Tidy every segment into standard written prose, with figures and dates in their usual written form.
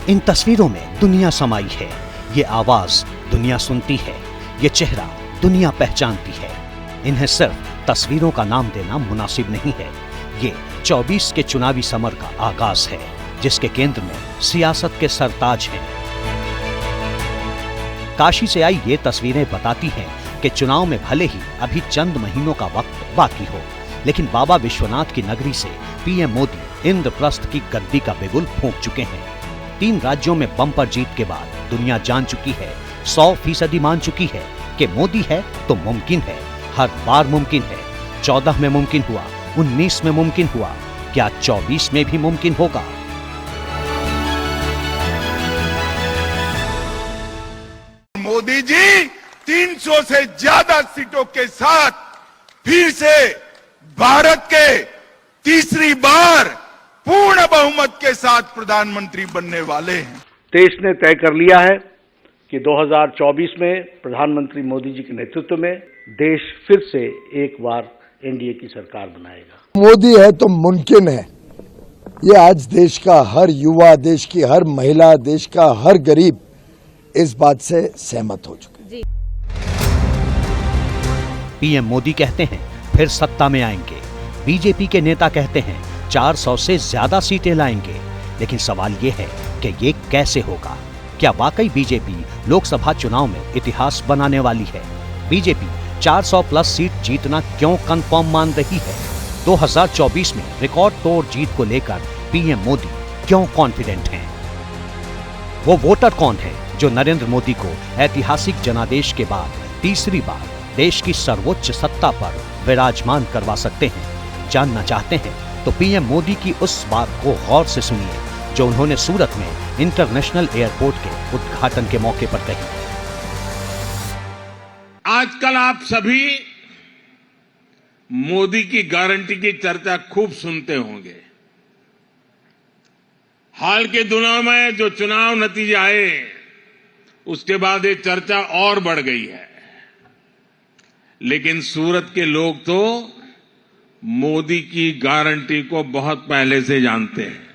इन तस्वीरों में दुनिया समाई है, ये आवाज दुनिया सुनती है, ये चेहरा दुनिया पहचानती है। इन्हें सिर्फ तस्वीरों का नाम देना मुनासिब नहीं है। ये 24 के चुनावी समर का आगाज है, जिसके केंद्र में सियासत के सरताज हैं। काशी से आई ये तस्वीरें बताती हैं कि चुनाव में भले ही अभी चंद महीनों का वक्त बाकी हो, लेकिन बाबा विश्वनाथ की नगरी से पीएम मोदी इंद्रप्रस्थ की गद्दी का बिगुल फूंक चुके हैं। 3 राज्यों में बम्पर जीत के बाद दुनिया जान चुकी है, 100% मान चुकी है कि मोदी है तो मुमकिन है, हर बार मुमकिन है। 14 में मुमकिन हुआ, 19 में मुमकिन हुआ, क्या 24 में भी मुमकिन होगा? मोदी जी 300 से ज्यादा सीटों के साथ फिर से भारत के तीसरी बार पूर्ण बहुमत के साथ प्रधानमंत्री बनने वाले हैं। देश ने तय कर लिया है कि 2024 में प्रधानमंत्री मोदी जी के नेतृत्व में देश फिर से एक बार एनडीए की सरकार बनाएगा। मोदी है तो मुमकिन है, ये आज देश का हर युवा, देश की हर महिला, देश का हर गरीब इस बात से सहमत हो चुके। पीएम मोदी कहते हैं फिर सत्ता में आएंगे, बीजेपी के नेता कहते हैं 400 से ज्यादा सीटें लाएंगे। लेकिन सवाल ये है कि ये कैसे होगा? क्या वाकई बीजेपी लोकसभा चुनाव में इतिहास बनाने वाली है? बीजेपी 400 प्लस सीट जीतना क्यों कंफर्म मान रही है? 2024 में रिकॉर्ड तोड़ जीत को लेकर पीएम मोदी क्यों कॉन्फिडेंट हैं? वो वोटर कौन है जो नरेंद्र मोदी को ऐतिहासिक जनादेश के बाद तीसरी बार देश की सर्वोच्च सत्ता पर विराजमान करवा सकते हैं? जानना चाहते हैं तो पीएम मोदी की उस बात को गौर से सुनिए जो उन्होंने सूरत में इंटरनेशनल एयरपोर्ट के उद्घाटन के मौके पर कही। आजकल आप सभी मोदी की गारंटी की चर्चा खूब सुनते होंगे। हाल के दिनों में जो चुनाव नतीजे आए उसके बाद ये चर्चा और बढ़ गई है। लेकिन सूरत के लोग तो मोदी की गारंटी को बहुत पहले से जानते हैं।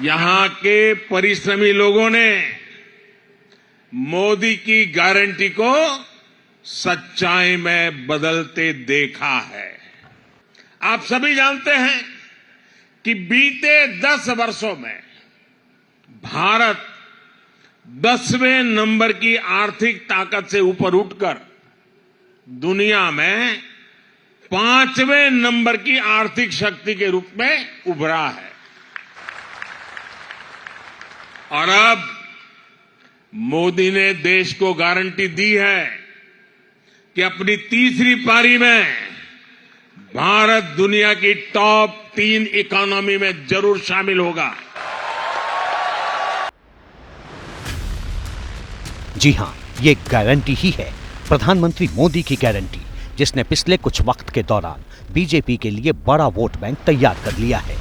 यहां के परिश्रमी लोगों ने मोदी की गारंटी को सच्चाई में बदलते देखा है। आप सभी जानते हैं कि बीते 10 वर्षों में भारत 10वें नंबर की आर्थिक ताकत से ऊपर उठकर दुनिया में 5वें नंबर की आर्थिक शक्ति के रूप में उभरा है। और अब मोदी ने देश को गारंटी दी है कि अपनी तीसरी पारी में भारत दुनिया की टॉप 3 इकोनॉमी में जरूर शामिल होगा। जी हां, ये गारंटी ही है, प्रधानमंत्री मोदी की गारंटी, जिसने पिछले कुछ वक्त के दौरान बीजेपी के लिए बड़ा वोट बैंक तैयार कर लिया है।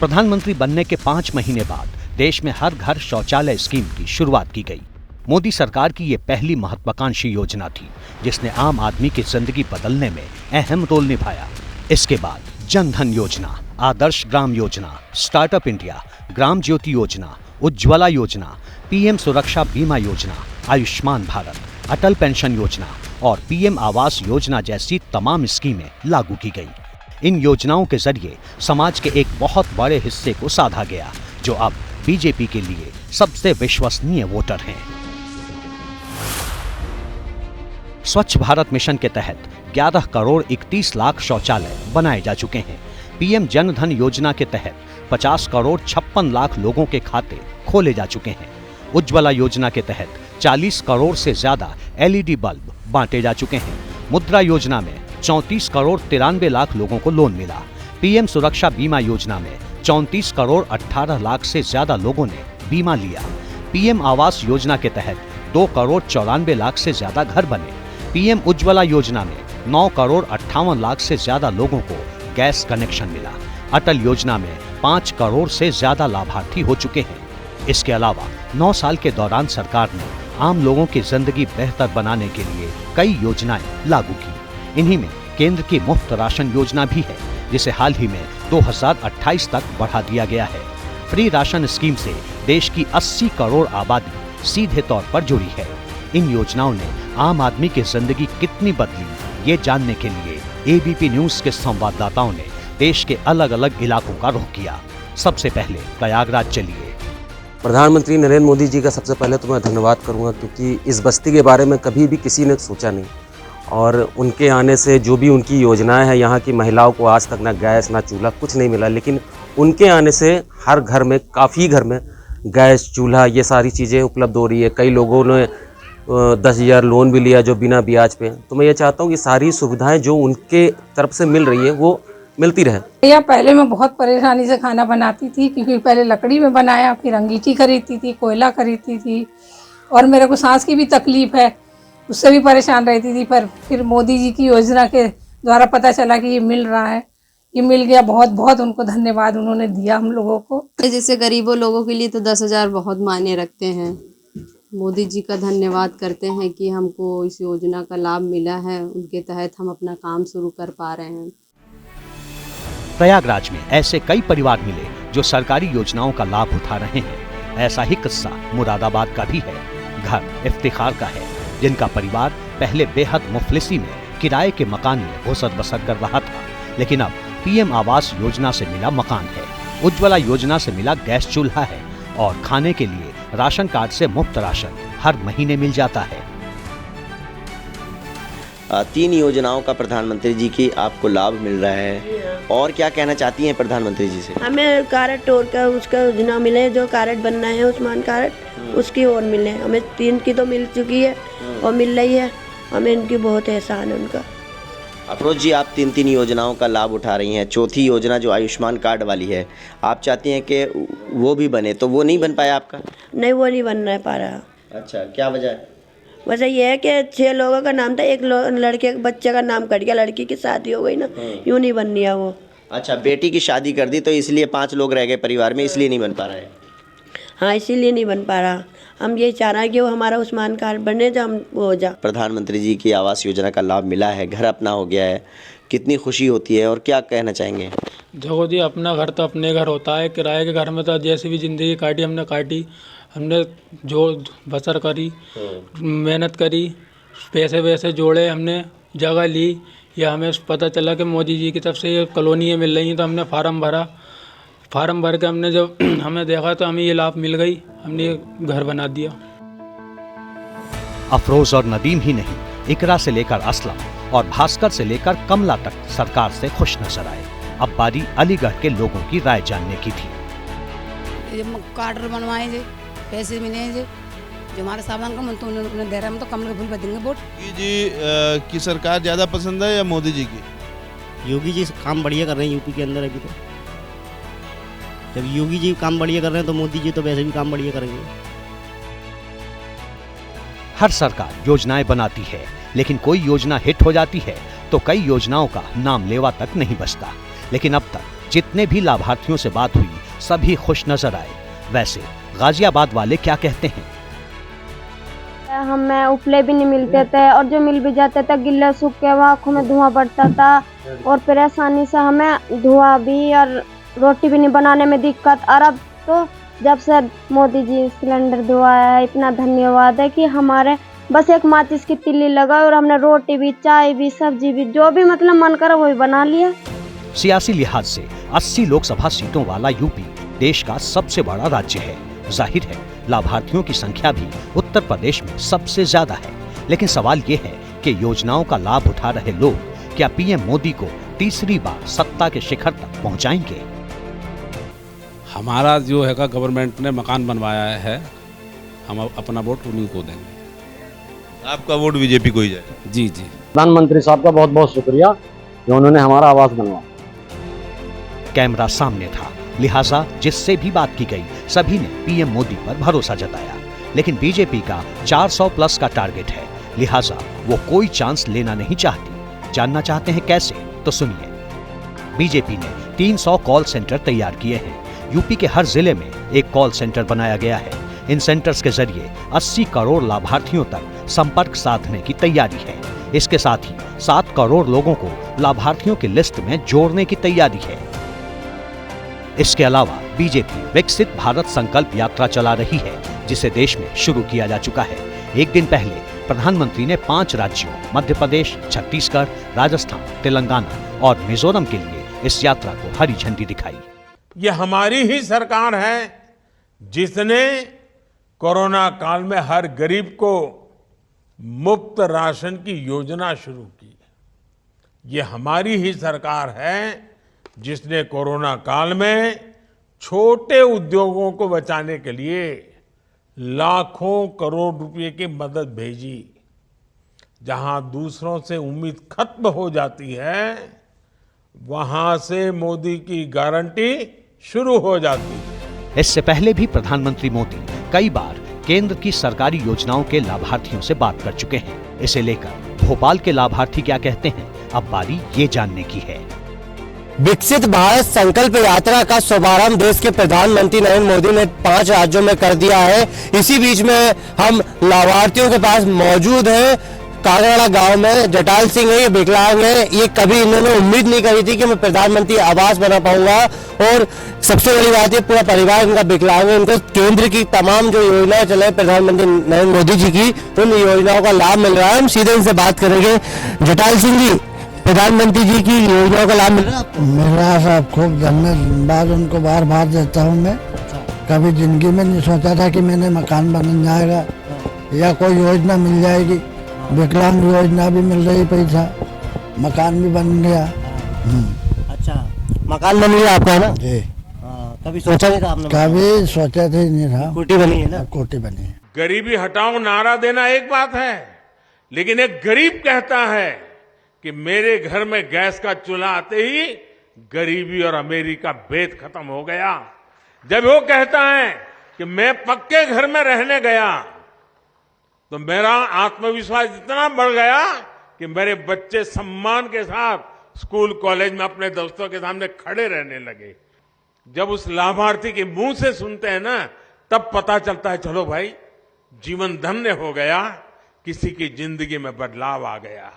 प्रधानमंत्री बनने के 5 महीने बाद देश में हर घर शौचालय स्कीम की शुरुआत की गई। मोदी सरकार की ये पहली महत्वाकांक्षी योजना थी जिसने आम आदमी की जिंदगी बदलने में अहम रोल निभाया। इसके बाद जन धन योजना, आदर्श ग्राम योजना, स्टार्टअप इंडिया, ग्राम ज्योति योजना, उज्ज्वला योजना, पीएम सुरक्षा बीमा योजना, आयुष्मान भारत, अटल पेंशन योजना और पीएम आवास योजना जैसी तमाम स्कीमें लागू की गई। इन योजनाओं के जरिए समाज के एक बहुत बड़े हिस्से को साधा गया जो अब बीजेपी के लिए सबसे विश्वसनीय वोटर हैं। स्वच्छ भारत मिशन के तहत 11 करोड़ 31 लाख शौचालय बनाए जा चुके हैं। पीएम जन धन योजना के तहत 50 करोड़ 56 लाख लोगों के खाते खोले जा चुके हैं। उज्ज्वला योजना के तहत 40 करोड़ से ज्यादा एलईडी बल्ब बांटे जा चुके हैं। मुद्रा योजना में 34 करोड़ 93 लाख लोगों को लोन मिला। पीएम सुरक्षा बीमा योजना में 34 करोड़ 18 लाख से ज्यादा लोगों ने बीमा लिया। पीएम आवास योजना के तहत 2 करोड़ 94 लाख से ज्यादा घर बने। पीएम उज्ज्वला योजना में 9 करोड़ 58 लाख से ज्यादा लोगों को गैस कनेक्शन मिला। अटल योजना में 5 करोड़ से ज्यादा लाभार्थी हो चुके हैं। इसके अलावा 9 साल के दौरान सरकार ने आम लोगों की जिंदगी बेहतर बनाने के लिए कई योजनाएं लागू की। इन्हीं में केंद्र की मुफ्त राशन योजना भी है, जिसे हाल ही में 2028 तक बढ़ा दिया गया है। फ्री राशन स्कीम से देश की 80 करोड़ आबादी सीधे तौर पर जुड़ी है। इन योजनाओं ने आम आदमी की जिंदगी कितनी बदली, ये जानने के लिए एबीपी न्यूज के संवाददाताओं ने देश के अलग अलग इलाकों का रुख किया। सबसे पहले प्रयागराज चलिए। प्रधानमंत्री नरेंद्र मोदी जी का सबसे पहले तो मैं धन्यवाद करूंगा, क्योंकि इस बस्ती के बारे में कभी भी किसी ने सोचा नहीं, और उनके आने से जो भी उनकी योजनाएं हैं, यहाँ की महिलाओं को आज तक ना गैस ना चूल्हा कुछ नहीं मिला, लेकिन उनके आने से हर घर में, काफ़ी घर में गैस चूल्हा ये सारी चीज़ें उपलब्ध हो रही है। कई लोगों ने 10,000 लोन भी लिया जो बिना ब्याज पे। तो मैं ये चाहता हूँ कि सारी सुविधाएं जो उनके तरफ से मिल रही है वो मिलती रहे। या पहले मैं बहुत परेशानी से खाना बनाती थी, क्योंकि पहले लकड़ी में बनाया, फिर अंगीठी खरीदती थी, कोयला खरीदती थी, और मेरे को सांस की भी तकलीफ है, उससे भी परेशान रहती थी। पर फिर मोदी जी की योजना के द्वारा पता चला कि ये मिल रहा है, ये मिल गया। बहुत बहुत उनको धन्यवाद, उन्होंने दिया हम लोगों को। जैसे गरीबों लोगों के लिए तो 10,000 बहुत मायने रखते हैं। मोदी जी का धन्यवाद करते हैं कि हमको इस योजना का लाभ मिला है, उनके तहत हम अपना काम शुरू कर पा रहे हैं। प्रयागराज में ऐसे कई परिवार मिले जो सरकारी योजनाओं का लाभ उठा रहे हैं। ऐसा ही किस्सा मुरादाबाद का भी है। घर इफ्तिखार का है, जिनका परिवार पहले बेहद मुफलिसी में किराए के मकान में गुजर बसर कर रहा था, लेकिन अब पीएम आवास योजना से मिला मकान है, उज्ज्वला योजना से मिला गैस चूल्हा है, और खाने के लिए राशन कार्ड से मुफ्त राशन हर महीने मिल जाता है। 3 योजनाओं का प्रधानमंत्री जी की आपको लाभ मिल रहा है, और क्या कहना चाहती हैं प्रधानमंत्री जी से? हमें कार्ड टोर का उसका योजना मिले, जो कार्ड बनना है आयुष्मान कार्ड, उसकी और मिले। हमें 3 की तो मिल चुकी है और मिल रही है, हमें इनकी बहुत एहसान है उनका। अफरोज जी, आप 3 योजनाओं का लाभ उठा रही हैं। चौथी योजना जो आयुष्मान कार्ड वाली है, आप चाहती हैं कि वो भी बने, तो वो नहीं बन पाया आपका? नहीं, वो नहीं बन पा रहा। अच्छा, क्या वजह है? वजह ये है कि 6 लोगों का नाम था, एक लड़के बच्चे का नाम कट गया, लड़की की शादी हो गई ना, यूँ नहीं बन रहा वो। अच्छा, बेटी की शादी कर दी तो इसलिए 5 लोग रह गए परिवार में, इसलिए नहीं बन पा रहा है? हाँ, इसीलिए नहीं बन पा रहा। हम ये चाह रहे हैं कि वो हमारा आयुष्मान कार्ड बने, जो हम वो हो जा। प्रधानमंत्री जी की आवास योजना का लाभ मिला है, घर अपना हो गया है, कितनी खुशी होती है और क्या कहना चाहेंगे? देखो जी, अपना घर तो अपने घर होता है, किराए के घर में तो जैसे भी ज़िंदगी काटी हमने काटी, हमने जो बसर करी, मेहनत करी, पैसे वैसे जोड़े, हमने जगह ली, या हमें पता चला कि मोदी जी की तरफ से ये कॉलोनियाँ मिल रही हैं, तो हमने फार्म भरा। फार्म भर के हमने जब हमें देखा तो हमें ये लाभ मिल गई, हमने ये घर बना दिया। अफरोज और नदीम ही नहीं, इकरा से लेकर असलम और भास्कर से लेकर कमला तक सरकार से खुश नजर आए। अब बारी अलीगढ़ के लोगों की राय जानने की थी। कार्ड बनवाए थे, पैसे मिले थे, जो हमारे सामान का मन तो उन्होंने दे रहा है, हम तो कमल के फूल बदेंगे वोट। जी की सरकार ज़्यादा पसंद है या मोदी जी की? योगी जी काम बढ़िया कर रहे हैं यूपी के अंदर। अभी तो जब योगी जी काम बढ़िया कर रहे हैं तो मोदी जी तो वैसे भी काम बढ़िया करेंगे। हर सरकार योजनाएं बनाती है, लेकिन कोई योजना हिट हो जाती है तो कई योजनाओं का नाम लेवा तक नहीं बचता। लेकिन अब तक जितने भी लाभार्थियों से बात हुई, सभी खुश नजर आए। वैसे गाजियाबाद वाले क्या कहते हैं? हमें उपले भी नहीं मिलते थे, और जो मिल भी जाते थे गिल्ले सूख के आँखों में धुआं पड़ता था, और परेशानी से हमें धुआं भी और रोटी भी नहीं बनाने में दिक्कत। और अब तो जब से मोदी जी सिलेंडर दुआया है, इतना धन्यवाद है कि हमारे बस एक माचिस की तिल्ली लगा और हमने रोटी भी, चाय भी, सब्जी भी, जो भी मतलब मन करा वही बना लिया। सियासी लिहाज से 80 लोकसभा सीटों वाला यूपी देश का सबसे बड़ा राज्य है। जाहिर है लाभार्थियों की संख्या भी उत्तर प्रदेश में सबसे ज्यादा है। लेकिन सवाल ये है कि योजनाओं का लाभ उठा रहे लोग क्या पीएम मोदी को तीसरी बार सत्ता के शिखर तक पहुंचाएंगे? हमारा जो है गवर्नमेंट ने मकान बनवाया है, हम अपना वोट उन्हीं को देंगे। आपका वोट बीजेपी को ही जाए? जी जी। प्रधानमंत्री साहब का बहुत बहुत शुक्रिया कि उन्होंने हमारा आवास बनवाया। कैमरा सामने था, लिहाजा जिससे भी बात की गई सभी ने पीएम मोदी पर भरोसा जताया। लेकिन बीजेपी का 400 प्लस का टारगेट है, लिहाजा वो कोई चांस लेना नहीं चाहती। जानना चाहते हैं कैसे? तो सुनिए। बीजेपी ने 300 कॉल सेंटर तैयार किए हैं। यूपी के हर जिले में एक कॉल सेंटर बनाया गया है। इन सेंटर्स के जरिए 80 करोड़ लाभार्थियों तक संपर्क साधने की तैयारी है। इसके साथ ही 7 करोड़ लोगों को लाभार्थियों की लिस्ट में जोड़ने की तैयारी है। इसके अलावा बीजेपी विकसित भारत संकल्प यात्रा चला रही है, जिसे देश में शुरू किया जा चुका है। एक दिन पहले प्रधानमंत्री ने 5 राज्यों मध्य प्रदेश, छत्तीसगढ़, राजस्थान, तेलंगाना और मिजोरम के लिए इस यात्रा को हरी झंडी दिखाई। ये हमारी ही सरकार है जिसने कोरोना काल में हर गरीब को मुफ्त राशन की योजना शुरू की। ये हमारी ही सरकार है जिसने कोरोना काल में छोटे उद्योगों को बचाने के लिए लाखों करोड़ रुपए की मदद भेजी। जहां दूसरों से उम्मीद खत्म हो जाती है, वहां से मोदी की गारंटी शुरू हो जाती है। इससे पहले भी प्रधानमंत्री मोदी कई बार केंद्र की सरकारी योजनाओं के लाभार्थियों से बात कर चुके हैं। इसे लेकर भोपाल के लाभार्थी क्या कहते हैं, अब बारी ये जानने की है। विकसित भारत संकल्प यात्रा का शुभारंभ देश के प्रधानमंत्री नरेंद्र मोदी ने 5 राज्यों में कर दिया है। इसी बीच में हम लाभार्थियों के पास मौजूद हैं। कागड़ा गांव में जटाल सिंह है, ये विकलांग है। ये कभी इन्होंने उम्मीद नहीं करी थी कि मैं प्रधानमंत्री आवास बना पाऊंगा, और सबसे बड़ी बात है पूरा परिवार इनका विकलांग है। इनको केंद्र की तमाम जो योजनाएं चले प्रधानमंत्री नरेंद्र मोदी जी की, उन योजनाओं का लाभ मिल रहा है। हम सीधे इनसे बात करेंगे। जटाल सिंह जी, प्रधानमंत्री जी की योजनाओं का लाभ मिल रहा है आपको? मिल रहा है साहब, खूब धन्यवाद उनको बार बार देता हूँ मैं। कभी जिंदगी में नहीं सोचा था कि मैंने मकान बन जाएगा या कोई योजना मिल जाएगी। विकलांग योजना भी मिल रही, पैसा, मकान भी बन गया। अच्छा, मकान बन गया आपका, है ना जी? कभी सोचा नहीं था आपने? कभी सोचा ही नहीं था। कोठी बनी है ना? कोठी बनी है। गरीबी हटाओ नारा देना एक बात है, लेकिन एक गरीब कहता है कि मेरे घर में गैस का चूल्हा आते ही गरीबी और अमीरी का भेद खत्म हो गया। जब वो कहता है कि मैं पक्के घर में रहने गया, तो मेरा आत्मविश्वास इतना बढ़ गया कि मेरे बच्चे सम्मान के साथ स्कूल कॉलेज में अपने दोस्तों के सामने खड़े रहने लगे। जब उस लाभार्थी के मुंह से सुनते हैं ना, तब पता चलता है चलो भाई जीवन धन्य हो गया, किसी की जिंदगी में बदलाव आ गया।